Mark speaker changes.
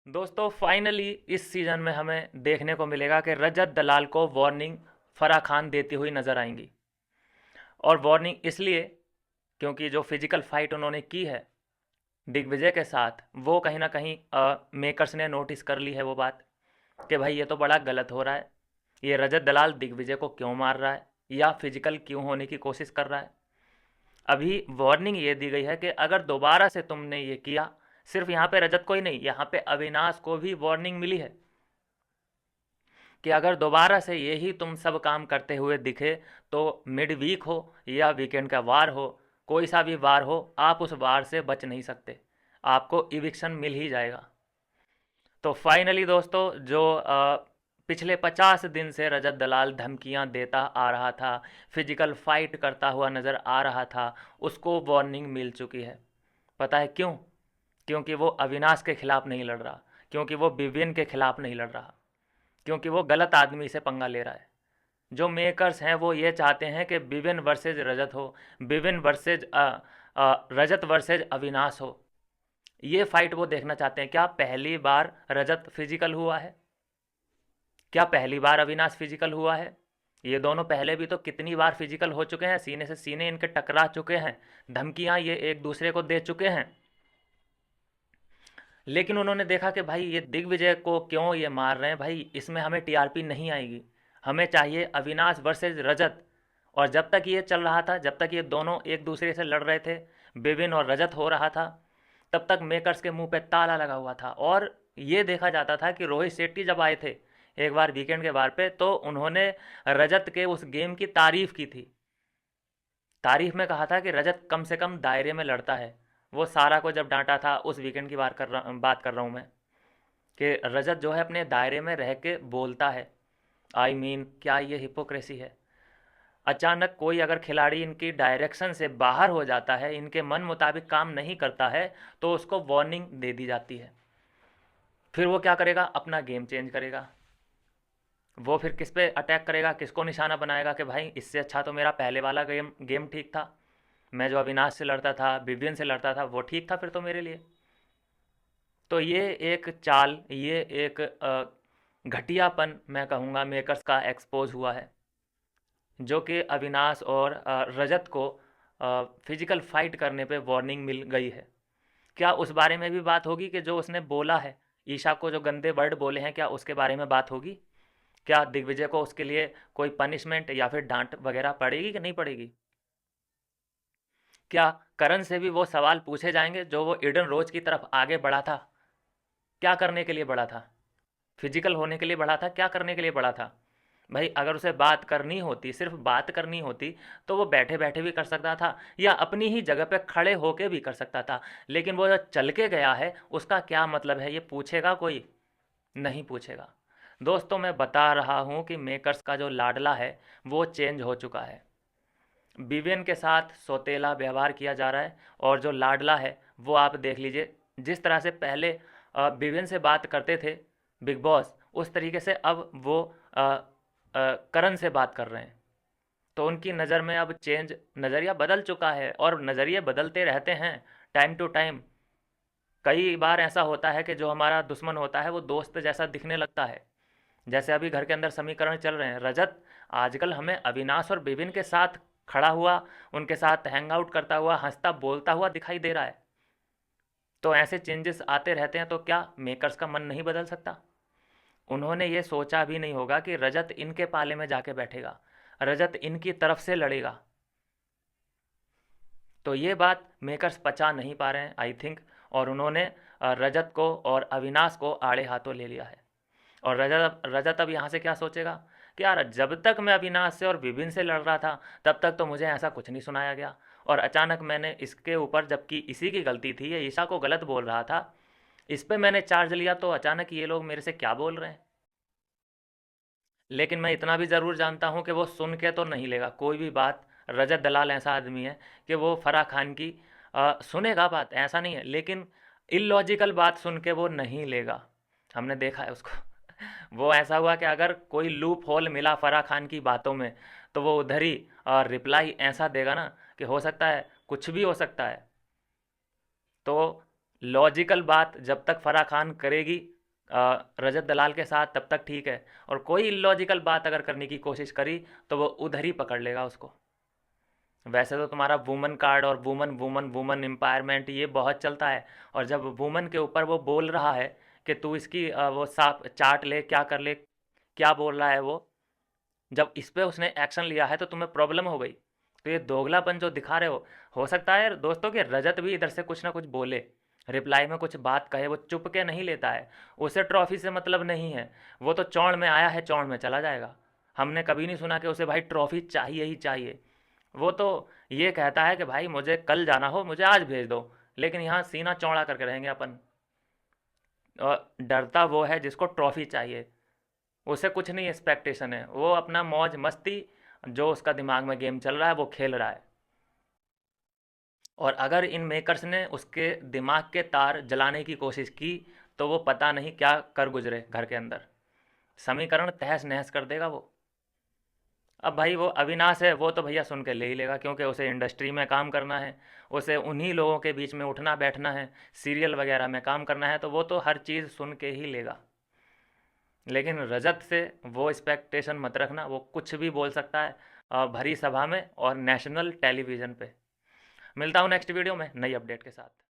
Speaker 1: दोस्तों फाइनली इस सीज़न में हमें देखने को मिलेगा कि रजत दलाल को वार्निंग फराह खान देती हुई नज़र आएंगी। और वार्निंग इसलिए क्योंकि जो फिजिकल फाइट उन्होंने की है दिग्विजय के साथ, वो कहीं ना कहीं मेकर्स ने नोटिस कर ली है वो बात कि भाई ये तो बड़ा गलत हो रहा है। ये रजत दलाल दिग्विजय को क्यों मार रहा है या फिजिकल क्यों होने की कोशिश कर रहा है। अभी वार्निंग ये दी गई है कि अगर दोबारा से तुमने ये किया, सिर्फ यहाँ पे रजत को ही नहीं, यहाँ पे अविनाश को भी वार्निंग मिली है कि अगर दोबारा से यही तुम सब काम करते हुए दिखे तो मिड वीक हो या वीकेंड का वार हो, कोई सा भी वार हो, आप उस वार से बच नहीं सकते, आपको इविक्शन मिल ही जाएगा। तो फाइनली दोस्तों जो पिछले 50 दिन से रजत दलाल धमकियां देता आ रहा था, फिजिकल फाइट करता हुआ नज़र आ रहा था, उसको वार्निंग मिल चुकी है। पता है क्यों? क्योंकि वो अविनाश के खिलाफ नहीं लड़ रहा, क्योंकि वो विवियन के खिलाफ नहीं लड़ रहा, क्योंकि वो गलत आदमी से पंगा ले रहा है। जो मेकर्स हैं वो ये चाहते हैं कि विविन वर्सेज रजत हो, विविन वर्सेज रजत वर्सेज अविनाश हो। ये फाइट वो देखना चाहते हैं। क्या पहली बार रजत फिजिकल हुआ है? क्या पहली बार अविनाश फिजिकल हुआ है? ये दोनों पहले भी तो कितनी बार फिजिकल हो चुके हैं, सीने से सीने इनके टकरा चुके हैं, धमकियां ये एक दूसरे को दे चुके हैं। लेकिन उन्होंने देखा कि भाई ये दिग्विजय को क्यों ये मार रहे हैं, भाई इसमें हमें टीआरपी नहीं आएगी, हमें चाहिए अविनाश वर्सेज रजत। और जब तक ये चल रहा था, जब तक ये दोनों एक दूसरे से लड़ रहे थे, विपिन और रजत हो रहा था, तब तक मेकर्स के मुंह पे ताला लगा हुआ था। और ये देखा जाता था कि रोहित शेट्टी जब आए थे एक बार वीकेंड के बार पे, तो उन्होंने रजत के उस गेम की तारीफ की थी। तारीफ में कहा था कि रजत कम से कम दायरे में लड़ता है। वो सारा को जब डांटा था उस वीकेंड की बात कर रहा हूँ मैं, कि रजत जो है अपने दायरे में रह के बोलता है। क्या ये हिपोक्रेसी है? अचानक कोई अगर खिलाड़ी इनकी डायरेक्शन से बाहर हो जाता है, इनके मन मुताबिक काम नहीं करता है, तो उसको वार्निंग दे दी जाती है। फिर वो क्या करेगा? अपना गेम चेंज करेगा। वो फिर किस पे अटैक करेगा, किसको निशाना बनाएगा कि भाई इससे अच्छा तो मेरा पहले वाला गेम गेम ठीक था, मैं जो अविनाश से लड़ता था, विवियन से लड़ता था, वो ठीक था फिर तो मेरे लिए। तो ये एक चाल, ये एक घटियापन मैं कहूँगा मेकर्स का एक्सपोज हुआ है, जो कि अविनाश और रजत को फिजिकल फाइट करने पे वार्निंग मिल गई है। क्या उस बारे में भी बात होगी कि जो उसने बोला है, ईशा को जो गंदे वर्ड बोले हैं, क्या उसके बारे में बात होगी? क्या दिग्विजय को उसके लिए कोई पनिशमेंट या फिर डांट वगैरह पड़ेगी कि नहीं पड़ेगी? क्या करण से भी वो सवाल पूछे जाएंगे जो वो ईडन रोज की तरफ आगे बढ़ा था? क्या करने के लिए बढ़ा था? फिजिकल होने के लिए बढ़ा था? क्या करने के लिए बढ़ा था? भाई अगर उसे बात करनी होती, सिर्फ बात करनी होती, तो वो बैठे बैठे भी कर सकता था या अपनी ही जगह पे खड़े होके भी कर सकता था। लेकिन वो जो चल के गया है, उसका क्या मतलब है? ये पूछेगा कोई? नहीं पूछेगा। दोस्तों मैं बता रहा हूँ कि मेकर्स का जो लाडला है वो चेंज हो चुका है। विवियन के साथ सौतेला व्यवहार किया जा रहा है, और जो लाडला है वो आप देख लीजिए, जिस तरह से पहले विवियन से बात करते थे बिग बॉस, उस तरीके से अब वो करण से बात कर रहे हैं। तो उनकी नज़र में अब चेंज, नज़रिया बदल चुका है, और नज़रिए बदलते रहते हैं टाइम टू टाइम। कई बार ऐसा होता है कि जो हमारा दुश्मन होता है वो दोस्त जैसा दिखने लगता है। जैसे अभी घर के अंदर समीकरण चल रहे हैं, रजत आजकल हमें अविनाश और विपिन के साथ खड़ा हुआ, उनके साथ हैंग आउट करता हुआ, हंसता बोलता हुआ दिखाई दे रहा है। तो ऐसे चेंजेस आते रहते हैं, तो क्या मेकर्स का मन नहीं बदल सकता? उन्होंने ये सोचा भी नहीं होगा कि रजत इनके पाले में जाके बैठेगा, रजत इनकी तरफ से लड़ेगा। तो ये बात मेकर्स पचा नहीं पा रहे हैं आई थिंक, और उन्होंने रजत को और अविनाश को आड़े हाथों ले लिया है। और रजत रजत अब यहाँ से क्या सोचेगा कि यार जब तक मैं अविनाश से और विभिन्न से लड़ रहा था, तब तक तो मुझे ऐसा कुछ नहीं सुनाया गया, और अचानक मैंने इसके ऊपर, जबकि इसी की गलती थी, ये ईशा को गलत बोल रहा था, इस पे मैंने चार्ज लिया, तो अचानक ये लोग मेरे से क्या बोल रहे हैं। लेकिन मैं इतना भी ज़रूर जानता हूँ कि वो सुन के तो नहीं लेगा कोई भी बात। रजत दलाल ऐसा आदमी है कि वो फराह खान की सुनेगा बात, ऐसा नहीं है, लेकिन इलॉजिकल बात सुन के वो नहीं लेगा। हमने देखा है उसको। वो ऐसा हुआ कि अगर कोई लूप होल मिला फराह खान की बातों में, तो वो उधर ही रिप्लाई ऐसा देगा ना कि हो सकता है कुछ भी हो सकता है। तो लॉजिकल बात जब तक फराह खान करेगी रजत दलाल के साथ तब तक ठीक है, और कोई इलॉजिकल बात अगर करने की कोशिश करी तो वो उधर ही पकड़ लेगा उसको। वैसे तो तुम्हारा वुमन कार्ड और वुमन वुमन वुमन एम्पावरमेंट ये बहुत चलता है, और जब वुमन के ऊपर वो बोल रहा है कि तू इसकी वो साफ चाट ले, क्या कर ले, क्या बोल रहा है वो, जब इस पे उसने एक्शन लिया है तो तुम्हें प्रॉब्लम हो गई। तो ये दोगलापन जो दिखा रहे हो सकता है दोस्तों कि रजत भी इधर से कुछ ना कुछ बोले, रिप्लाई में कुछ बात कहे, वो चुप के नहीं लेता है। उसे ट्रॉफी से मतलब नहीं है, वो तो चौड़ में आया है चौड़ में चला जाएगा। हमने कभी नहीं सुना कि उसे भाई ट्रॉफी चाहिए ही चाहिए। वो तो ये कहता है कि भाई मुझे कल जाना हो मुझे आज भेज दो, लेकिन यहाँ सीना चौड़ा करके रहेंगे अपन। और डरता वो है जिसको ट्रॉफी चाहिए, उसे कुछ नहीं एक्सपेक्टेशन है, वो अपना मौज मस्ती जो उसका दिमाग में गेम चल रहा है वो खेल रहा है। और अगर इन मेकर्स ने उसके दिमाग के तार जलाने की कोशिश की तो वो पता नहीं क्या कर गुजरे घर के अंदर, समीकरण तहस नहस कर देगा वो। अब भाई वो अविनाश है, वो तो भैया सुन के ले ही लेगा, क्योंकि उसे इंडस्ट्री में काम करना है, उसे उन्हीं लोगों के बीच में उठना बैठना है, सीरियल वगैरह में काम करना है, तो वो तो हर चीज़ सुन के ही लेगा। लेकिन रजत से वो एक्सपेक्टेशन मत रखना, वो कुछ भी बोल सकता है भरी सभा में और नेशनल टेलीविज़न पे। मिलता हूँ नेक्स्ट वीडियो में नई अपडेट के साथ।